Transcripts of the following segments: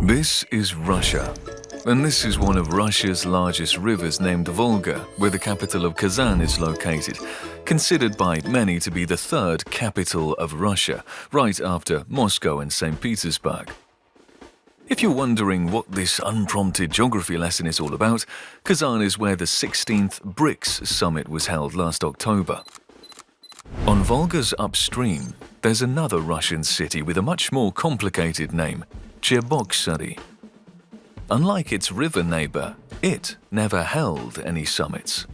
This is Russia, and this is one of Russia's largest rivers named Volga, where the capital of Kazan is located, considered by many to be the third capital of Russia, right after Moscow and St. Petersburg. If you're wondering what this unprompted geography lesson is all about, Kazan is where the 16th BRICS summit was held last October. On Volga's upstream, there's another Russian city with a much more complicated name, Cheboksary. Unlike its river neighbor, it never held any summits.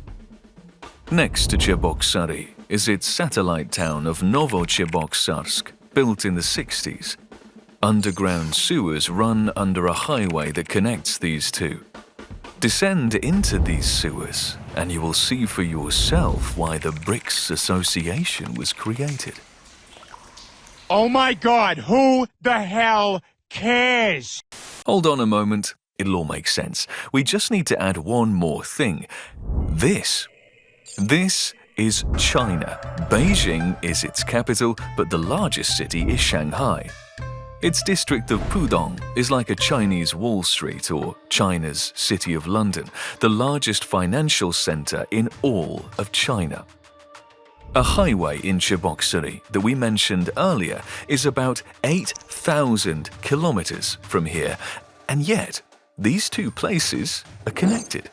Next to Cheboksary is its satellite town of Novocheboksarsk, built in the 60s. Underground sewers run under a highway that connects these two. Descend into these sewers, and you will see for yourself why the BRICS Association was created. Oh my God, who the hell cares? Hold on a moment, it'll all make sense. We just need to add one more thing. This is China. Beijing is its capital, but the largest city is Shanghai. Its district of Pudong is like a Chinese Wall Street or China's City of London, the largest financial center in all of China. A highway in Cheboksary that we mentioned earlier is about 8,000 kilometers from here, and yet these two places are connected.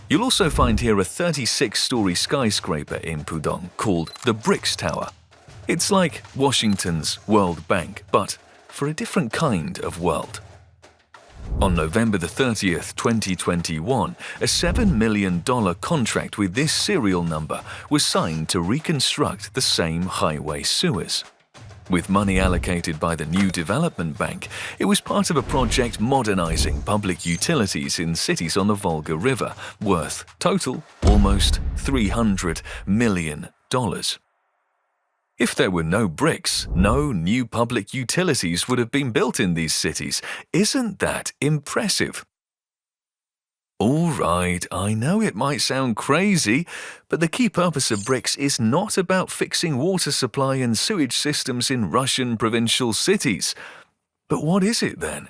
You'll also find here a 36-story skyscraper in Pudong called the BRICS Tower. It's like Washington's World Bank, but for a different kind of world. On November the 30th, 2021, a $7 million contract with this serial number was signed to reconstruct the same highway sewers. With money allocated by the New Development Bank, it was part of a project modernizing public utilities in cities on the Volga River, worth total almost $300 million. If there were no BRICS, no new public utilities would have been built in these cities. Isn't that impressive? All right, I know it might sound crazy, but the key purpose of BRICS is not about fixing water supply and sewage systems in Russian provincial cities. But what is it then?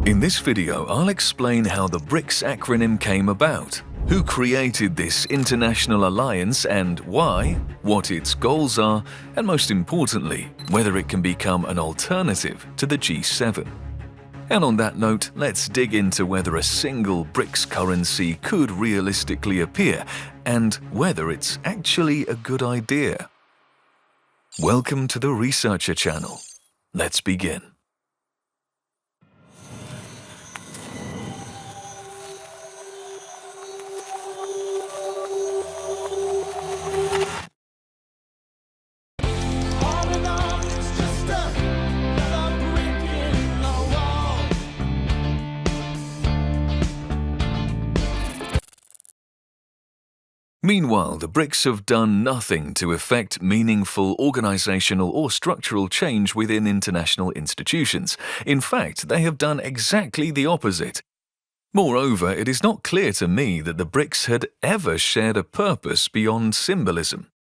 In this video, I'll explain how the BRICS acronym came about, who created this international alliance and why, what its goals are, and most importantly, whether it can become an alternative to the G7. And on that note, let's dig into whether a single BRICS currency could realistically appear and whether it's actually a good idea. Welcome to the Researcher Channel. Let's begin. Meanwhile, the BRICS have done nothing to effect meaningful organizational or structural change within international institutions. In fact, they have done exactly the opposite. Moreover, it is not clear to me that the BRICS had ever shared a purpose beyond symbolism.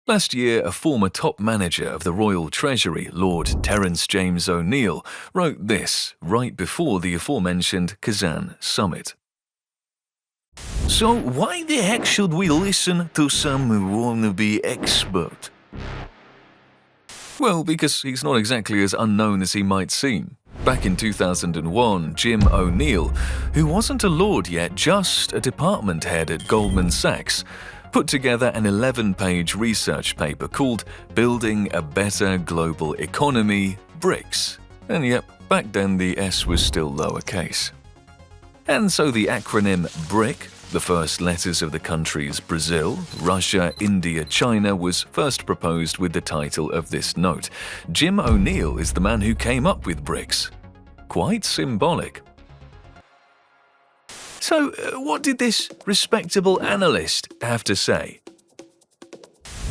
Last year, a former top manager of the Royal Treasury, Lord Terence James O'Neill, wrote this right before the aforementioned Kazan summit. So why the heck should we listen to some wannabe expert? Well, because he's not exactly as unknown as he might seem. Back in 2001, Jim O'Neill, who wasn't a lord yet, just a department head at Goldman Sachs, put together an 11-page research paper called Building a Better Global Economy, BRICS. And yep, back then the S was still lowercase. And so the acronym BRIC, the first letters of the countries Brazil, Russia, India, China, was first proposed with the title of this note. Jim O'Neill is the man who came up with BRICS. Quite symbolic. So, what did this respectable analyst have to say?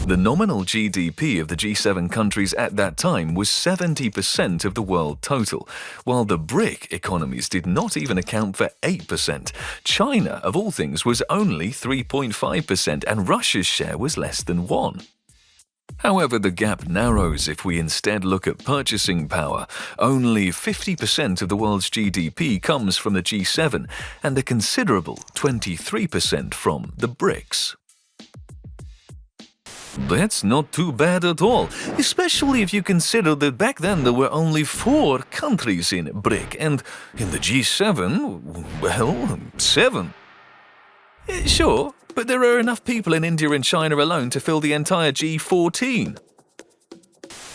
The nominal GDP of the G7 countries at that time was 70% of the world total, while the BRIC economies did not even account for 8%. China, of all things, was only 3.5%, and Russia's share was less than 1%. However, the gap narrows if we instead look at purchasing power. Only 50% of the world's GDP comes from the G7 and a considerable 23% from the BRICS. That's not too bad at all, especially if you consider that back then there were only 4 countries in BRIC, and in the G7, well, 7. Sure, but there are enough people in India and China alone to fill the entire G14.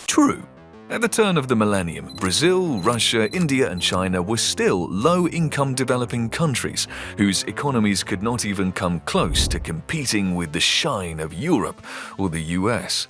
True. At the turn of the millennium, Brazil, Russia, India and China were still low-income developing countries whose economies could not even come close to competing with the shine of Europe or the US.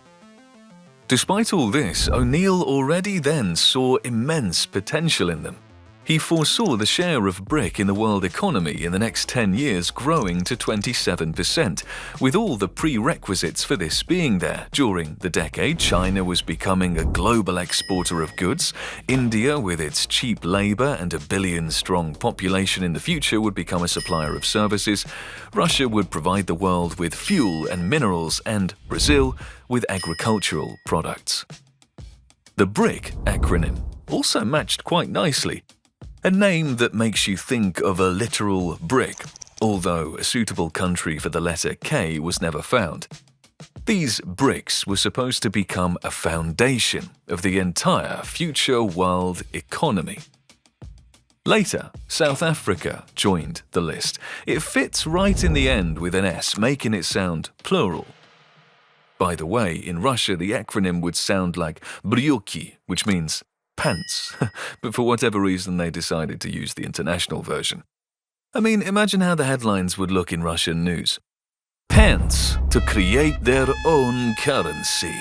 Despite all this, O'Neill already then saw immense potential in them. He foresaw the share of BRIC in the world economy in the next 10 years growing to 27%, with all the prerequisites for this being there. During the decade, China was becoming a global exporter of goods, India, with its cheap labor and a billion-strong population in the future, would become a supplier of services, Russia would provide the world with fuel and minerals, and Brazil with agricultural products. The BRIC acronym also matched quite nicely. A name that makes you think of a literal brick, although a suitable country for the letter K was never found. These BRICS were supposed to become a foundation of the entire future world economy. Later, South Africa joined the list. It fits right in the end with an S, making it sound plural. By the way, in Russia the acronym would sound like BRIOKI, which means pants, but for whatever reason they decided to use the international version. I mean, imagine how the headlines would look in Russian news. Pants to create their own currency.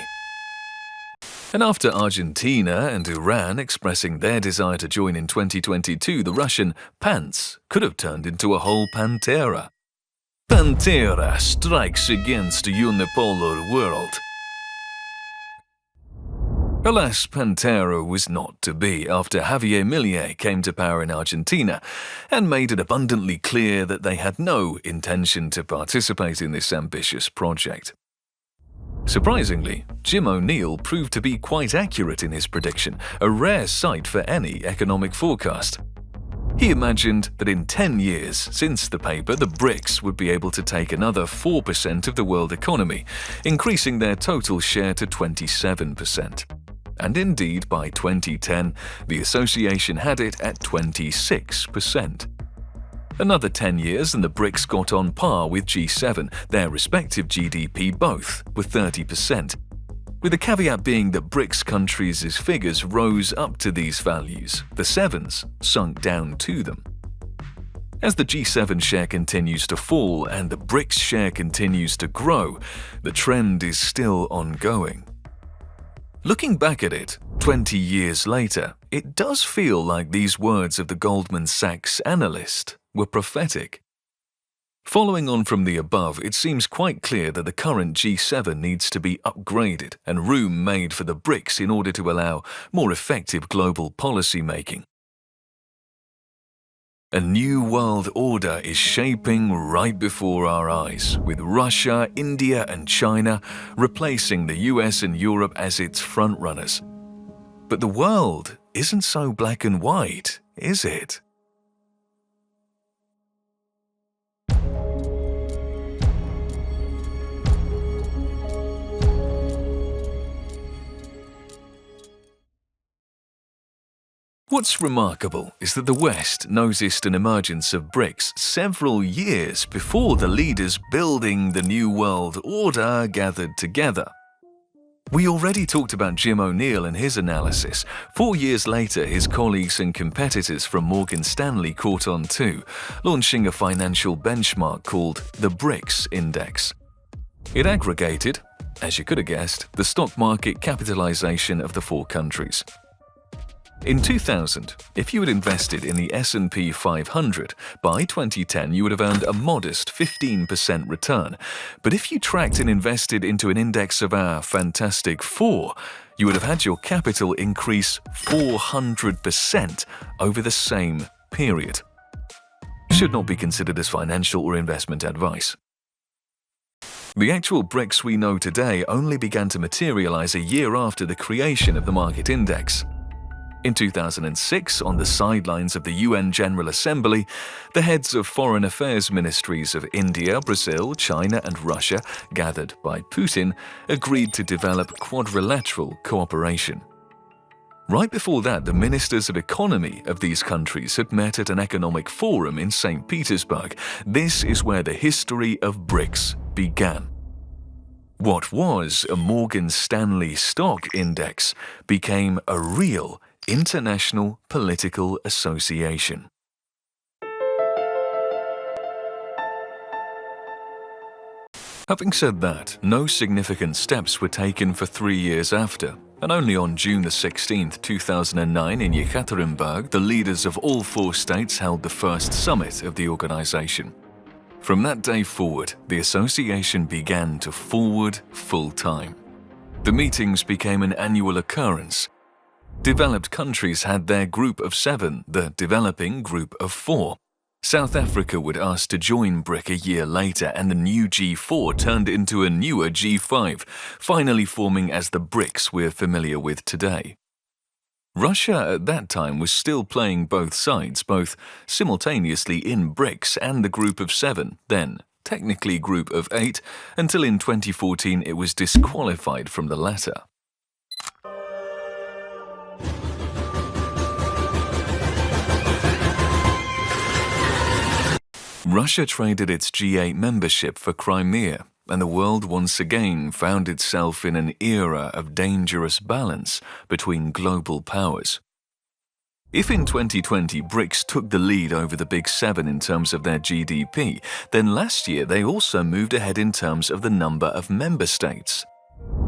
And after Argentina and Iran expressing their desire to join in 2022, the Russian pants could have turned into a whole Pantera. Pantera strikes against the unipolar world. Alas, Pantera was not to be after Javier Milei came to power in Argentina and made it abundantly clear that they had no intention to participate in this ambitious project. Surprisingly, Jim O'Neill proved to be quite accurate in his prediction, a rare sight for any economic forecast. He imagined that in 10 years since the paper, the BRICS would be able to take another 4% of the world economy, increasing their total share to 27%. And indeed, by 2010, the association had it at 26%. Another 10 years and the BRICS got on par with G7, their respective GDP both were 30%, with the caveat being that BRICS countries' figures rose up to these values, the sevens sunk down to them. As the G7 share continues to fall and the BRICS share continues to grow, the trend is still ongoing. Looking back at it, 20 years later, it does feel like these words of the Goldman Sachs analyst were prophetic. Following on from the above, it seems quite clear that the current G7 needs to be upgraded and room made for the BRICS in order to allow more effective global policy making. A new world order is shaping right before our eyes, with Russia, India and China replacing the US and Europe as its frontrunners. But the world isn't so black and white, is it? What's remarkable is that the West noticed an emergence of BRICS several years before the leaders building the New World Order gathered together. We already talked about Jim O'Neill and his analysis. 4 years later, his colleagues and competitors from Morgan Stanley caught on too, launching a financial benchmark called the BRICS Index. It aggregated, as you could have guessed, the stock market capitalization of the 4 countries. In 2000, if you had invested in the S&P 500, by 2010 you would have earned a modest 15% return. But if you tracked and invested into an index of our Fantastic Four, you would have had your capital increase 400% over the same period. Should not be considered as financial or investment advice. The actual BRICS we know today only began to materialize a year after the creation of the market index. In 2006, on the sidelines of the UN General Assembly, the heads of foreign affairs ministries of India, Brazil, China and Russia, gathered by Putin, agreed to develop quadrilateral cooperation. Right before that, the ministers of economy of these countries had met at an economic forum in St. Petersburg. This is where the history of BRICS began. What was a Morgan Stanley stock index became a real international political association. Having said that, no significant steps were taken for 3 years after, and only on June 16, 2009 in Yekaterinburg, the leaders of all 4 states held the first summit of the organization. From that day forward, the association began to forward full-time. The meetings became an annual occurrence. Developed countries had their Group of 7, the developing Group of 4. South Africa would ask to join BRIC a year later, and the new G4 turned into a newer G5, finally forming as the BRICS we're familiar with today. Russia at that time was still playing both sides, both simultaneously in BRICS and the Group of 7, then technically Group of 8, until in 2014 it was disqualified from the latter. Russia traded its G8 membership for Crimea, and the world once again found itself in an era of dangerous balance between global powers. If in 2020 BRICS took the lead over the Big Seven in terms of their GDP, then last year they also moved ahead in terms of the number of member states.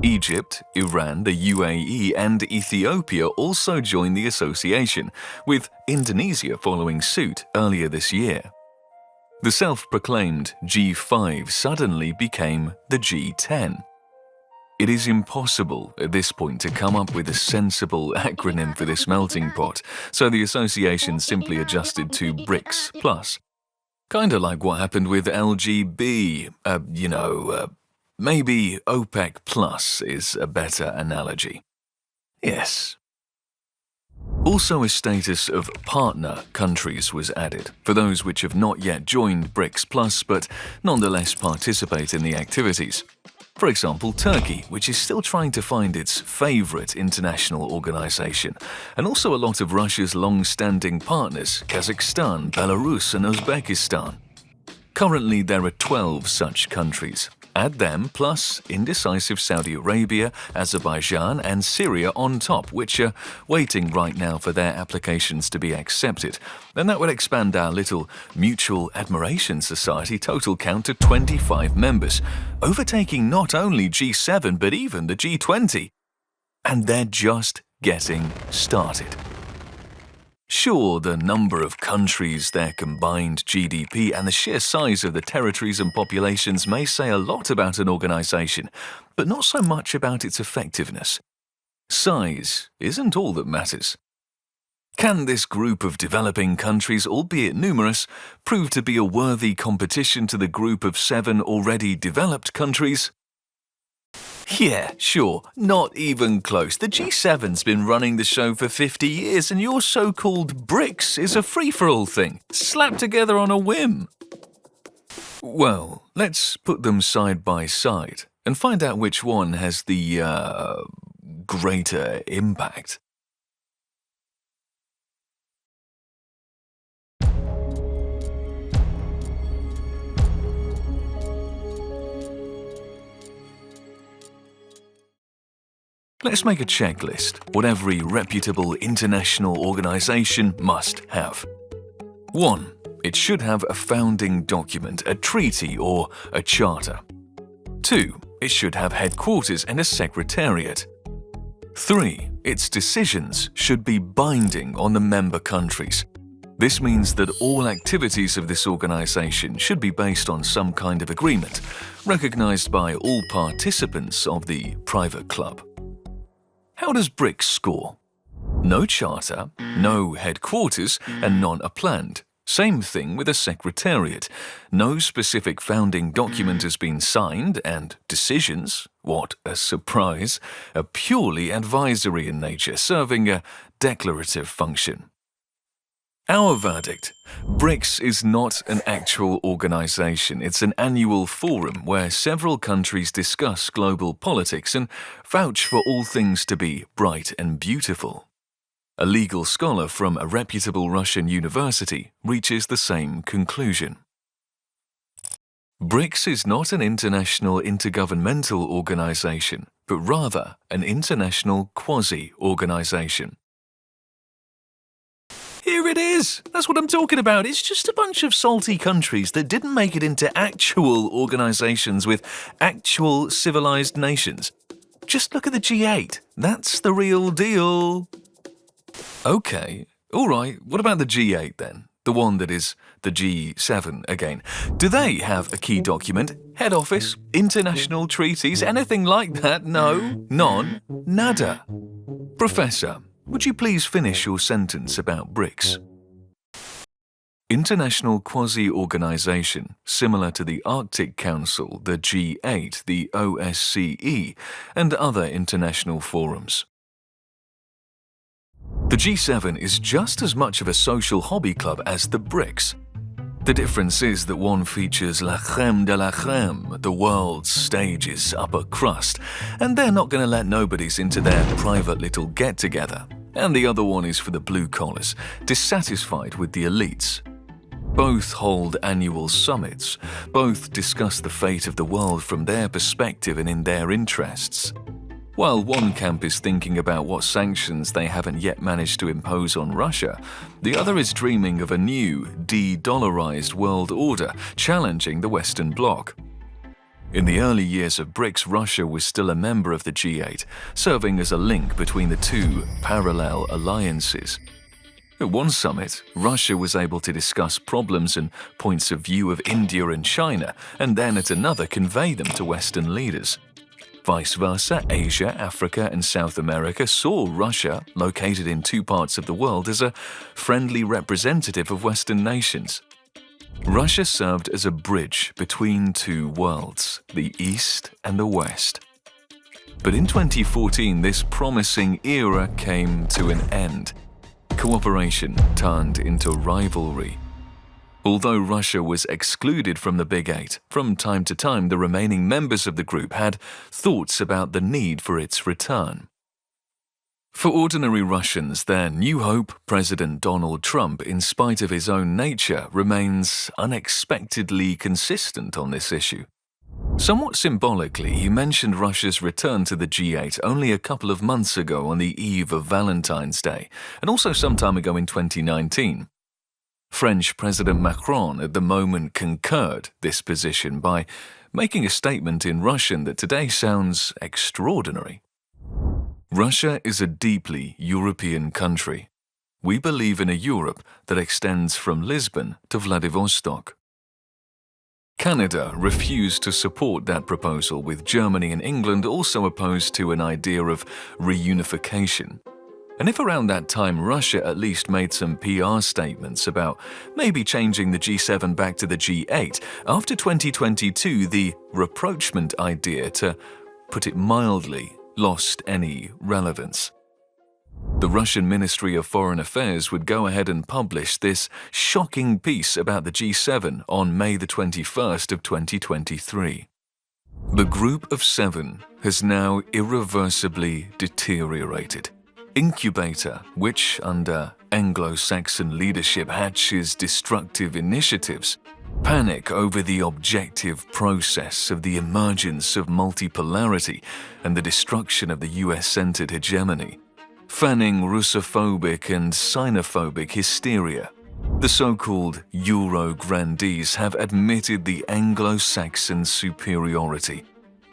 Egypt, Iran, the UAE and Ethiopia also joined the association, with Indonesia following suit earlier this year. The self-proclaimed G5 suddenly became the G10. It is impossible at this point to come up with a sensible acronym for this melting pot, so the association simply adjusted to BRICS Plus. Kinda like what happened with LGB, maybe OPEC Plus is a better analogy. Yes. Also, a status of partner countries was added for those which have not yet joined BRICS Plus but nonetheless participate in the activities. For example, Turkey, which is still trying to find its favorite international organization, and also a lot of Russia's long-standing partners, Kazakhstan, Belarus and Uzbekistan. Currently, there are 12 such countries. Add them plus indecisive Saudi Arabia, Azerbaijan and Syria on top, which are waiting right now for their applications to be accepted. And that would expand our little mutual admiration society total count to 25 members, overtaking not only G7 but even the G20. And they're just getting started. Sure, the number of countries, their combined GDP, and the sheer size of the territories and populations may say a lot about an organization, but not so much about its effectiveness. Size isn't all that matters. Can this group of developing countries, albeit numerous, prove to be a worthy competition to the group of 7 already developed countries? Yeah, sure, not even close. The G7's been running the show for 50 years and your so-called BRICS is a free-for-all thing, slapped together on a whim. Well, let's put them side by side and find out which one has the, greater impact. Let's make a checklist, what every reputable international organization must have. 1. It should have a founding document, a treaty or a charter. 2. It should have headquarters and a secretariat. 3. Its decisions should be binding on the member countries. This means that all activities of this organization should be based on some kind of agreement, recognized by all participants of the private club. How does BRICS score? No charter, no headquarters, and none are planned. Same thing with a secretariat. No specific founding document has been signed, and decisions, what a surprise, are purely advisory in nature, serving a declarative function. Our verdict: BRICS is not an actual organization. It's an annual forum where several countries discuss global politics and vouch for all things to be bright and beautiful. A legal scholar from a reputable Russian university reaches the same conclusion. BRICS is not an international intergovernmental organization, but rather an international quasi-organization. Here it is! That's what I'm talking about. It's just a bunch of salty countries that didn't make it into actual organizations with actual civilized nations. Just look at the G8. That's the real deal. Okay, alright, what about the G8 then? The one that is the G7 again. Do they have a key document, head office, international treaties, anything like that? No, none, nada. Professor, would you please finish your sentence about BRICS? International quasi-organization, similar to the Arctic Council, the G8, the OSCE, and other international forums. The G7 is just as much of a social hobby club as the BRICS. The difference is that one features la crème de la crème, the world's stage's upper crust, and they're not going to let nobodies into their private little get-together. And the other one is for the blue-collars, dissatisfied with the elites. Both hold annual summits. Both discuss the fate of the world from their perspective and in their interests. While one camp is thinking about what sanctions they haven't yet managed to impose on Russia, the other is dreaming of a new, de-dollarized world order, challenging the Western Bloc. In the early years of BRICS, Russia was still a member of the G8, serving as a link between the two parallel alliances. At one summit, Russia was able to discuss problems and points of view of India and China, and then at another convey them to Western leaders. Vice versa, Asia, Africa, and South America saw Russia, located in two parts of the world, as a friendly representative of Western nations. Russia served as a bridge between two worlds, the East and the West. But in 2014, this promising era came to an end. Cooperation turned into rivalry. Although Russia was excluded from the Big Eight, from time to time the remaining members of the group had thoughts about the need for its return. For ordinary Russians, their new hope, President Donald Trump, in spite of his own nature, remains unexpectedly consistent on this issue. Somewhat symbolically, he mentioned Russia's return to the G8 only a couple of months ago on the eve of Valentine's Day, and also some time ago in 2019. French President Macron at the moment concurred this position by making a statement in Russian that today sounds extraordinary. Russia is a deeply European country. We believe in a Europe that extends from Lisbon to Vladivostok. Canada refused to support that proposal, with Germany and England also opposed to an idea of reunification. And if around that time Russia at least made some PR statements about maybe changing the G7 back to the G8, after 2022 the rapprochement idea, to put it mildly, lost any relevance. The Russian Ministry of Foreign Affairs would go ahead and publish this shocking piece about the G7 on May the 21st of 2023. The Group of Seven has now irreversibly deteriorated. Incubator, which under Anglo-Saxon leadership hatches destructive initiatives, panic over the objective process of the emergence of multipolarity and the destruction of the US-centered hegemony, fanning Russophobic and Sinophobic hysteria. The so-called Euro-grandees have admitted the Anglo-Saxon superiority.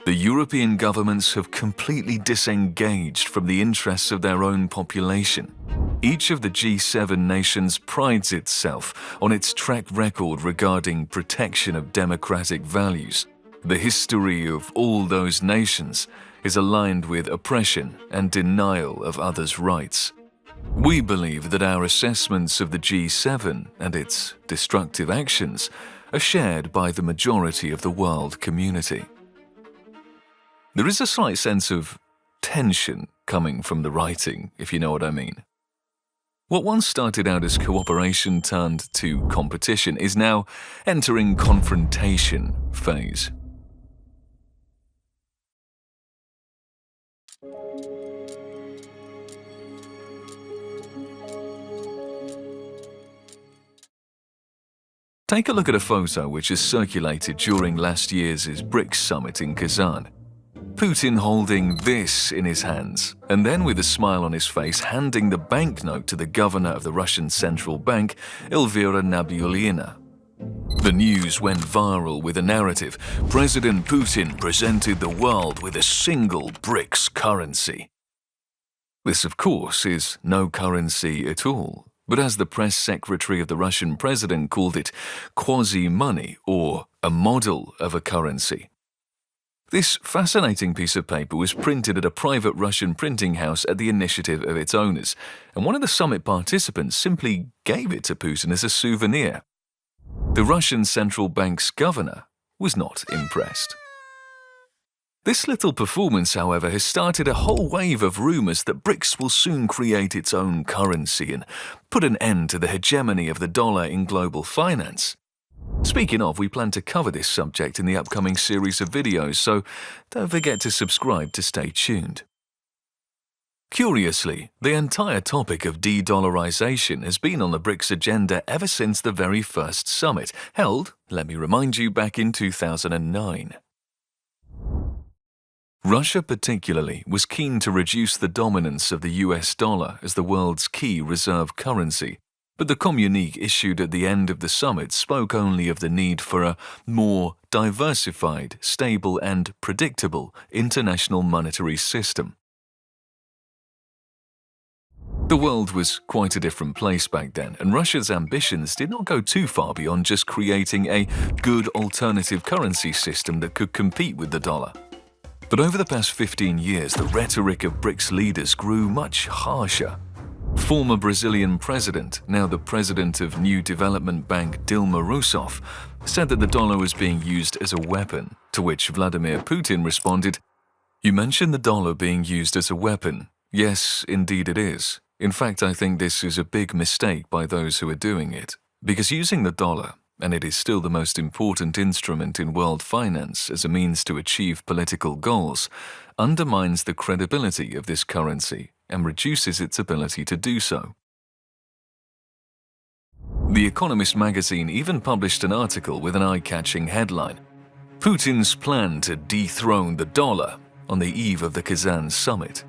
The European governments have completely disengaged from the interests of their own population. Each of the G7 nations prides itself on its track record regarding protection of democratic values. The history of all those nations is aligned with oppression and denial of others' rights. We believe that our assessments of the G7 and its destructive actions are shared by the majority of the world community. There is a slight sense of tension coming from the writing, if you know what I mean. What once started out as cooperation turned to competition is now entering confrontation phase. Take a look at a photo which has circulated during last year's BRICS summit in Kazan. Putin holding this in his hands, and then with a smile on his face handing the banknote to the governor of the Russian central bank, Elvira Nabiullina. The news went viral with a narrative: President Putin presented the world with a single BRICS currency. This, of course, is no currency at all, but as the press secretary of the Russian president called it, quasi-money or a model of a currency. This fascinating piece of paper was printed at a private Russian printing house at the initiative of its owners, and one of the summit participants simply gave it to Putin as a souvenir. The Russian central bank's governor was not impressed. This little performance, however, has started a whole wave of rumors that BRICS will soon create its own currency and put an end to the hegemony of the dollar in global finance. Speaking of, we plan to cover this subject in the upcoming series of videos, so don't forget to subscribe to stay tuned. Curiously, the entire topic of de-dollarization has been on the BRICS agenda ever since the very first summit, held, let me remind you, back in 2009. Russia particularly was keen to reduce the dominance of the US dollar as the world's key reserve currency, but the communique issued at the end of the summit spoke only of the need for a more diversified, stable and predictable international monetary system. The world was quite a different place back then, and Russia's ambitions did not go too far beyond just creating a good alternative currency system that could compete with the dollar. But over the past 15 years, the rhetoric of BRICS leaders grew much harsher. Former Brazilian president, now the president of New Development Bank Dilma Rousseff, said that the dollar was being used as a weapon, to which Vladimir Putin responded, "You mentioned the dollar being used as a weapon. Yes, indeed it is. In fact, I think this is a big mistake by those who are doing it, because using the dollar, and it is still the most important instrument in world finance as a means to achieve political goals, undermines the credibility of this currency and reduces its ability to do so." The Economist magazine even published an article with an eye-catching headline, "Putin's plan to dethrone the dollar on the eve of the Kazan summit."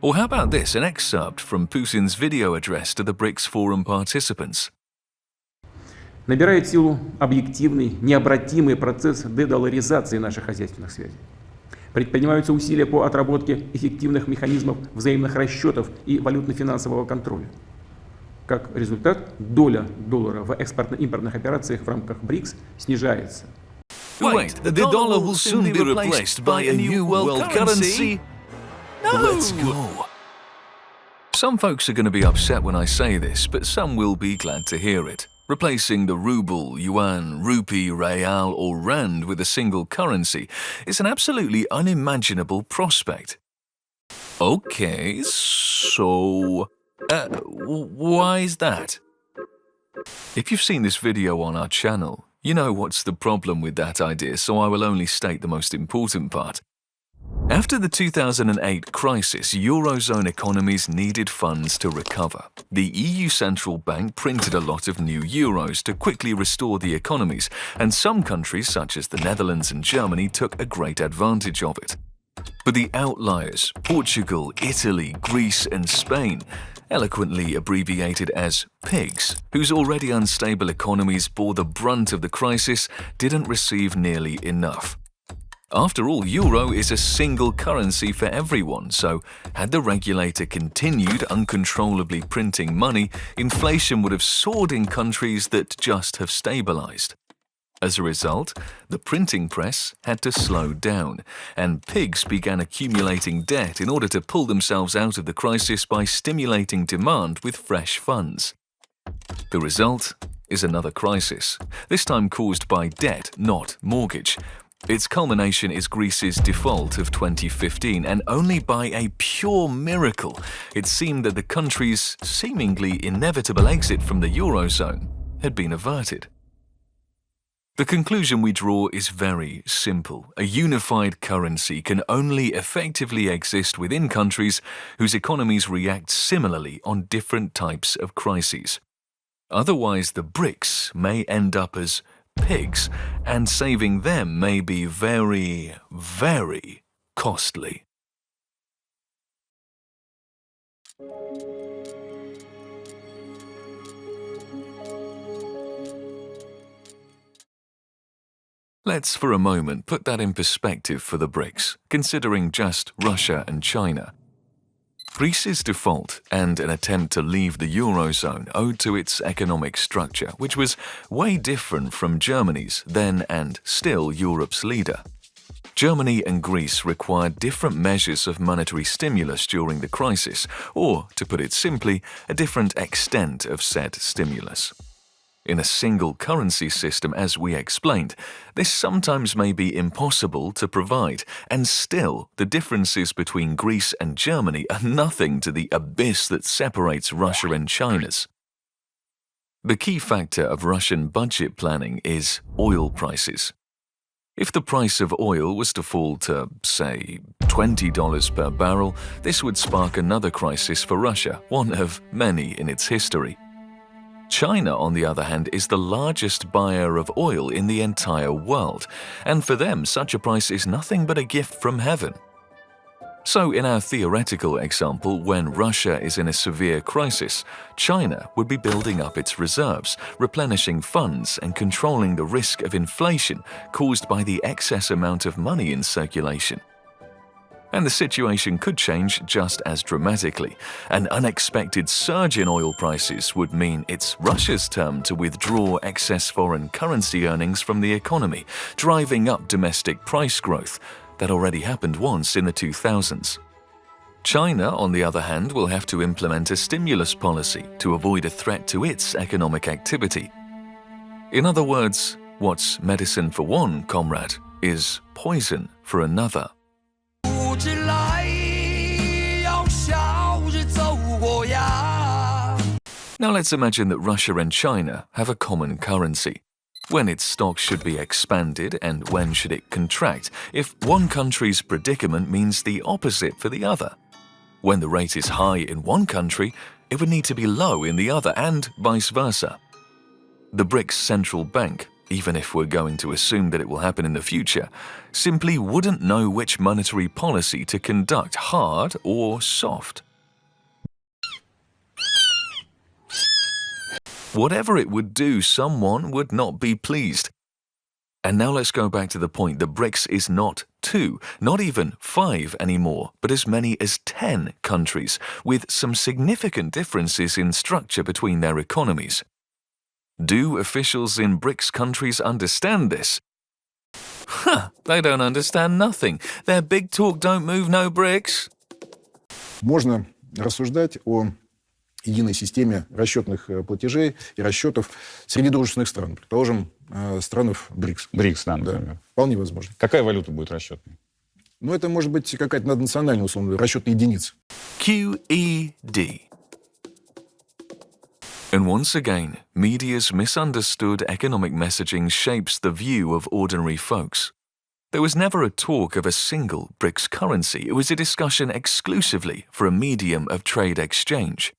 Or how about this, an excerpt from Putin's video address to the BRICS forum participants. Набирает силу объективный, необратимый процесс дедоларизации наших хозяйственных связей. Предпринимаются усилия по отработке эффективных механизмов взаимных расчетов и валютно-финансового контроля. Как результат, доля доллара в экспортно-импортных операциях в рамках БРИКС снижается. Wait, the dollar will soon be replaced by a new world currency? No! Let's go. Some folks are going to be upset when I say this, but some will be glad to hear it. Replacing the ruble, yuan, rupee, real or rand with a single currency is an absolutely unimaginable prospect. Okay, so why is that? If you've seen this video on our channel, you know what's the problem with that idea, so I will only state the most important part. After the 2008 crisis, Eurozone economies needed funds to recover. The EU Central Bank printed a lot of new euros to quickly restore the economies, and some countries, such as the Netherlands and Germany, took a great advantage of it. But the outliers, Portugal, Italy, Greece and Spain, eloquently abbreviated as PIGS, whose already unstable economies bore the brunt of the crisis, didn't receive nearly enough. After all, euro is a single currency for everyone, so had the regulator continued uncontrollably printing money, inflation would have soared in countries that just have stabilized. As a result, the printing press had to slow down, and pigs began accumulating debt in order to pull themselves out of the crisis by stimulating demand with fresh funds. The result is another crisis, this time caused by debt, not mortgage. Its culmination is Greece's default of 2015, and only by a pure miracle it seemed that the country's seemingly inevitable exit from the Eurozone had been averted. The conclusion we draw is very simple. A unified currency can only effectively exist within countries whose economies react similarly on different types of crises. Otherwise, the BRICS may end up as pigs, and saving them may be very, very costly. Let's for a moment put that in perspective for the BRICS, considering just Russia and China. Greece's default and an attempt to leave the Eurozone owed to its economic structure, which was way different from Germany's, then and still Europe's leader. Germany and Greece required different measures of monetary stimulus during the crisis, or, to put it simply, a different extent of said stimulus. In a single currency system, as we explained, this sometimes may be impossible to provide, and still the differences between Greece and Germany are nothing to the abyss that separates Russia and China's. The key factor of Russian budget planning is oil prices. If the price of oil was to fall to, say, $20 per barrel, this would spark another crisis for Russia, one of many in its history. China, on the other hand, is the largest buyer of oil in the entire world, and for them such a price is nothing but a gift from heaven. So in our theoretical example, when Russia is in a severe crisis, China would be building up its reserves, replenishing funds and controlling the risk of inflation caused by the excess amount of money in circulation. And the situation could change just as dramatically. An unexpected surge in oil prices would mean it's Russia's turn to withdraw excess foreign currency earnings from the economy, driving up domestic price growth. That already happened once in the 2000s. China, on the other hand, will have to implement a stimulus policy to avoid a threat to its economic activity. In other words, what's medicine for one comrade is poison for another. Now let's imagine that Russia and China have a common currency. When its stock should be expanded and when should it contract, if one country's predicament means the opposite for the other? When the rate is high in one country, it would need to be low in the other, and vice versa. The BRICS central bank, even if we're going to assume that it will happen in the future, simply wouldn't know which monetary policy to conduct, hard or soft. Whatever it would do, someone would not be pleased. And now let's go back to the point that BRICS is not 2, not even 5 anymore, but as many as 10 countries, with some significant differences in structure between their economies. Do officials in BRICS countries understand this? They don't understand nothing. Their big talk don't move no bricks. Можно рассуждать о единой системе расчетных платежей и расчетов среди дружественных стран, предположим, странах БРИКС. БРИКС, да, например. Да, вполне возможно. Какая валюта будет расчетной? Ну, это может быть какая-то наднациональная, условно, расчетная единица. QED. And once again, media's misunderstood economic messaging shapes the view of ordinary folks. There was never a talk of a single BRICS currency. It was a discussion exclusively for a medium of trade exchange.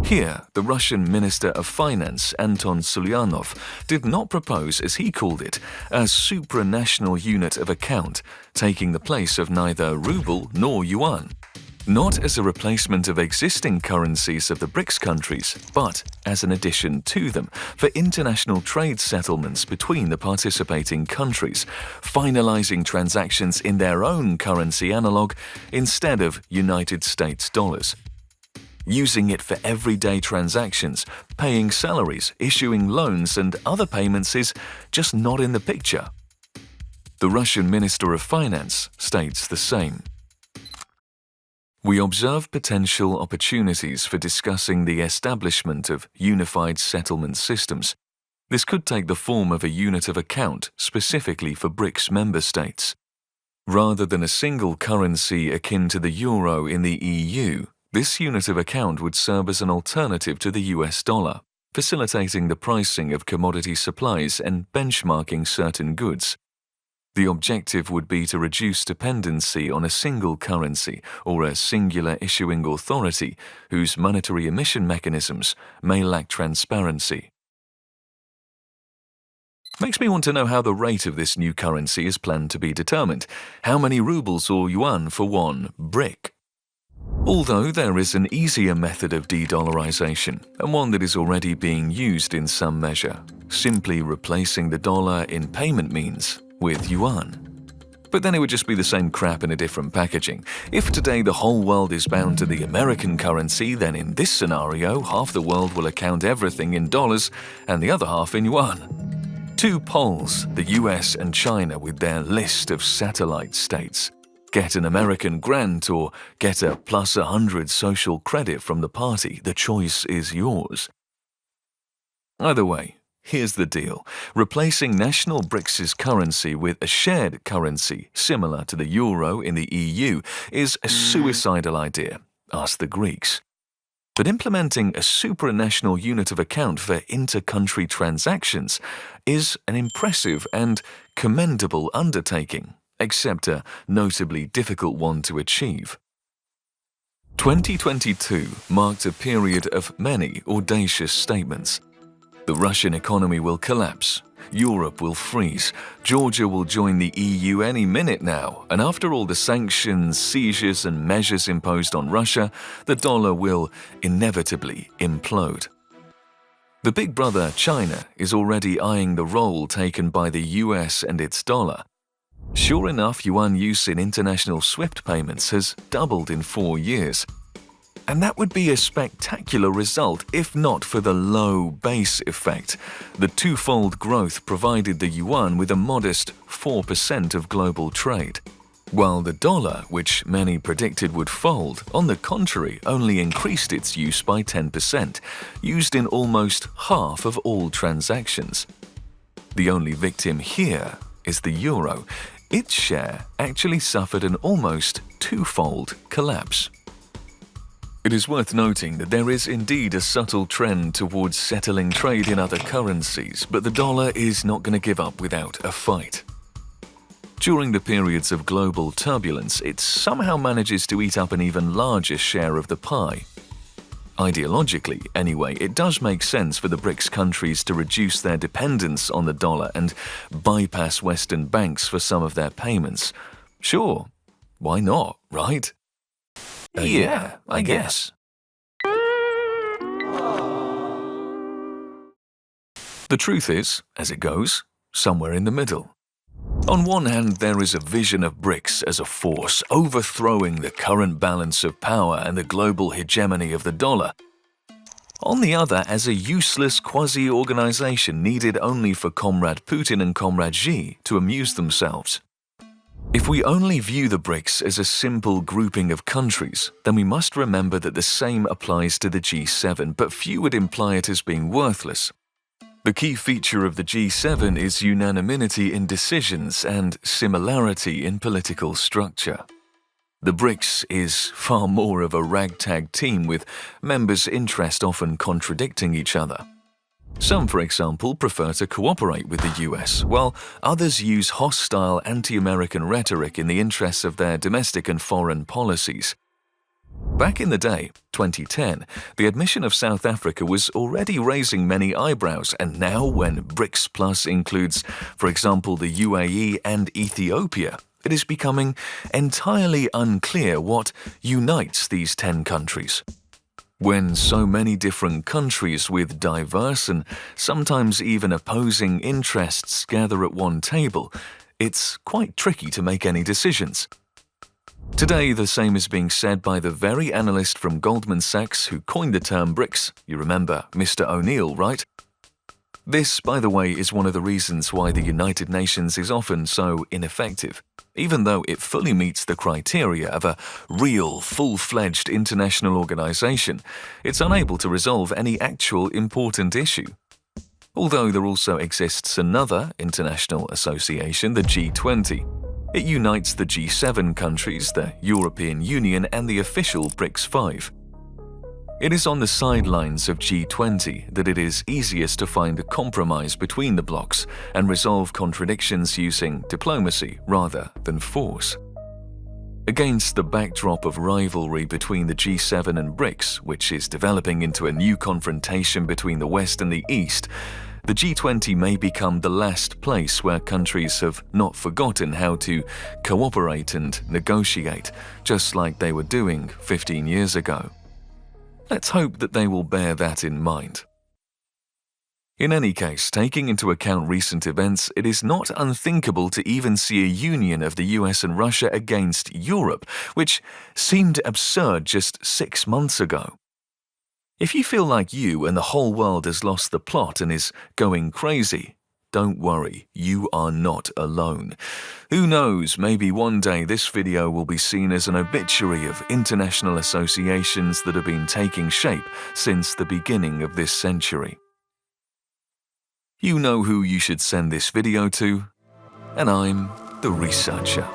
Here, the Russian Minister of Finance, Anton Sulyanov, did not propose, as he called it, a supranational unit of account, taking the place of neither ruble nor yuan. Not as a replacement of existing currencies of the BRICS countries, but as an addition to them for international trade settlements between the participating countries, finalizing transactions in their own currency analog instead of United States dollars. Using it for everyday transactions, paying salaries, issuing loans, and other payments is just not in the picture. The Russian Minister of Finance states the same. We observe potential opportunities for discussing the establishment of unified settlement systems. This could take the form of a unit of account specifically for BRICS member states. Rather than a single currency akin to the euro in the EU, this unit of account would serve as an alternative to the US dollar, facilitating the pricing of commodity supplies and benchmarking certain goods. The objective would be to reduce dependency on a single currency or a singular issuing authority whose monetary emission mechanisms may lack transparency. Makes me want to know how the rate of this new currency is planned to be determined. How many rubles or yuan for one BRIC? Although there is an easier method of de-dollarization, and one that is already being used in some measure, simply replacing the dollar in payment means with yuan. But then it would just be the same crap in a different packaging. If today the whole world is bound to the American currency, then in this scenario, half the world will account everything in dollars and the other half in yuan. Two poles, the US and China with their list of satellite states. Get an American grant or get a plus 100 social credit from the party. The choice is yours. Either way, here's the deal. Replacing national BRICS' currency with a shared currency similar to the euro in the EU is a suicidal idea, ask the Greeks. But implementing a supranational unit of account for inter-country transactions is an impressive and commendable undertaking, except a notably difficult one to achieve. 2022 marked a period of many audacious statements. The Russian economy will collapse, Europe will freeze, Georgia will join the EU any minute now, and after all the sanctions, seizures and measures imposed on Russia, the dollar will inevitably implode. The big brother China is already eyeing the role taken by the US and its dollar. Sure enough, yuan use in international SWIFT payments has doubled in 4 years. And that would be a spectacular result if not for the low base effect. The twofold growth provided the yuan with a modest 4% of global trade. While the dollar, which many predicted would fold, on the contrary only increased its use by 10%, used in almost half of all transactions. The only victim here is the euro. Its share actually suffered an almost twofold collapse. It is worth noting that there is indeed a subtle trend towards settling trade in other currencies, but the dollar is not going to give up without a fight. During the periods of global turbulence, it somehow manages to eat up an even larger share of the pie. Ideologically, anyway, it does make sense for the BRICS countries to reduce their dependence on the dollar and bypass Western banks for some of their payments. Sure, why not, right? Yeah, I guess. The truth is, as it goes, somewhere in the middle. On one hand, there is a vision of BRICS as a force overthrowing the current balance of power and the global hegemony of the dollar. On the other, as a useless quasi-organization needed only for Comrade Putin and Comrade Xi to amuse themselves. If we only view the BRICS as a simple grouping of countries, then we must remember that the same applies to the G7, but few would imply it as being worthless. The key feature of the G7 is unanimity in decisions and similarity in political structure. The BRICS is far more of a ragtag team with members' interests often contradicting each other. Some, for example, prefer to cooperate with the US, while others use hostile anti-American rhetoric in the interests of their domestic and foreign policies. Back in the day, 2010, the admission of South Africa was already raising many eyebrows, and now when BRICS Plus includes, for example, the UAE and Ethiopia, it is becoming entirely unclear what unites these 10 countries. When so many different countries with diverse and sometimes even opposing interests gather at one table, it's quite tricky to make any decisions. Today, the same is being said by the very analyst from Goldman Sachs who coined the term BRICS. You remember Mr. O'Neill, right? This, by the way, is one of the reasons why the United Nations is often so ineffective. Even though it fully meets the criteria of a real, full-fledged international organization, it's unable to resolve any actual important issue. Although there also exists another international association, the G20. It unites the G7 countries, the European Union, and the official BRICS 5. It is on the sidelines of G20 that it is easiest to find a compromise between the blocs and resolve contradictions using diplomacy rather than force. Against the backdrop of rivalry between the G7 and BRICS, which is developing into a new confrontation between the West and the East, the G20 may become the last place where countries have not forgotten how to cooperate and negotiate, just like they were doing 15 years ago. Let's hope that they will bear that in mind. In any case, taking into account recent events, it is not unthinkable to even see a union of the US and Russia against Europe, which seemed absurd just 6 months ago. If you feel like you and the whole world has lost the plot and is going crazy, don't worry, you are not alone. Who knows, maybe one day this video will be seen as an obituary of international associations that have been taking shape since the beginning of this century. You know who you should send this video to, and I'm the researcher.